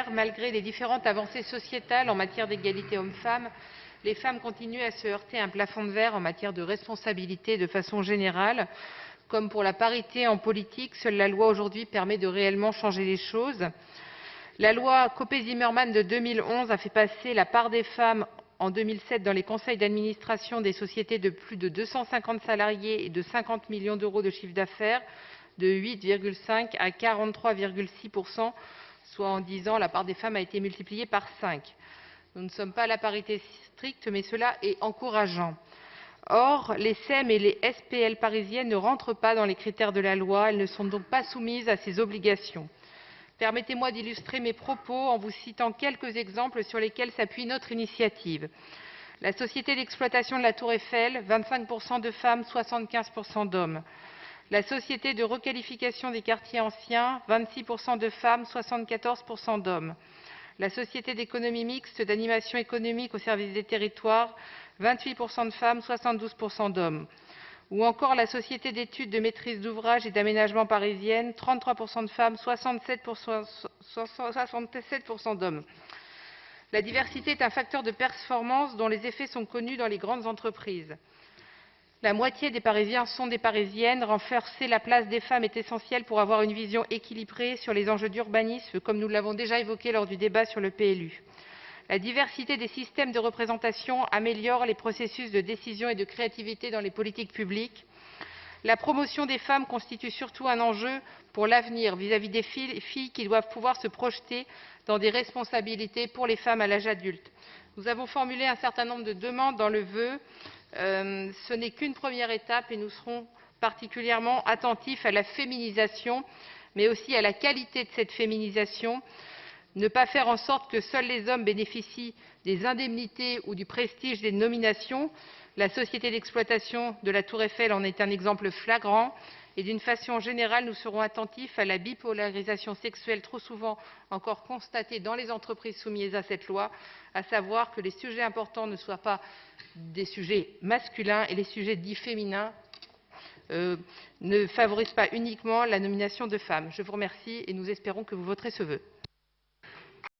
Verts, malgré les différentes avancées sociétales en matière d'égalité hommes-femmes, les femmes continuent à se heurter à un plafond de verre en matière de responsabilité de façon générale. Comme pour la parité en politique, seule la loi aujourd'hui permet de réellement changer les choses. La loi Copé-Zimmermann de 2011 a fait passer la part des femmes en 2007 dans les conseils d'administration des sociétés de plus de 250 salariés et de 50 millions d'euros de chiffre d'affaires de 8,5 à 43,6%, soit en 10 ans, la part des femmes a été multipliée par 5. Nous ne sommes pas à la parité stricte, mais cela est encourageant. Or, les SEM et les SPL parisiennes ne rentrent pas dans les critères de la loi, elles ne sont donc pas soumises à ces obligations. Permettez-moi d'illustrer mes propos en vous citant quelques exemples sur lesquels s'appuie notre initiative. La société d'exploitation de la Tour Eiffel, 25% de femmes, 75% d'hommes. La société de requalification des quartiers anciens, 26% de femmes, 74% d'hommes. La société d'économie mixte d'animation économique au service des territoires, 28% de femmes, 72% d'hommes. Ou encore la société d'études de maîtrise d'ouvrage et d'aménagement parisienne, 33% de femmes, 67% d'hommes. La diversité est un facteur de performance dont les effets sont connus dans les grandes entreprises. La moitié des Parisiens sont des Parisiennes. Renforcer la place des femmes est essentiel pour avoir une vision équilibrée sur les enjeux d'urbanisme, comme nous l'avons déjà évoqué lors du débat sur le PLU. La diversité des systèmes de représentation améliore les processus de décision et de créativité dans les politiques publiques. La promotion des femmes constitue surtout un enjeu pour l'avenir vis-à-vis des filles qui doivent pouvoir se projeter dans des responsabilités pour les femmes à l'âge adulte. Nous avons formulé un certain nombre de demandes dans le vœu. Ce n'est qu'une première étape et nous serons particulièrement attentifs à la féminisation, mais aussi à la qualité de cette féminisation. Ne pas faire en sorte que seuls les hommes bénéficient des indemnités ou du prestige des nominations. La société d'exploitation de la Tour Eiffel en est un exemple flagrant. Et d'une façon générale, nous serons attentifs à la bipolarisation sexuelle trop souvent encore constatée dans les entreprises soumises à cette loi, à savoir que les sujets importants ne soient pas des sujets masculins et les sujets dits féminins ne favorisent pas uniquement la nomination de femmes. Je vous remercie et nous espérons que vous voterez ce vœu.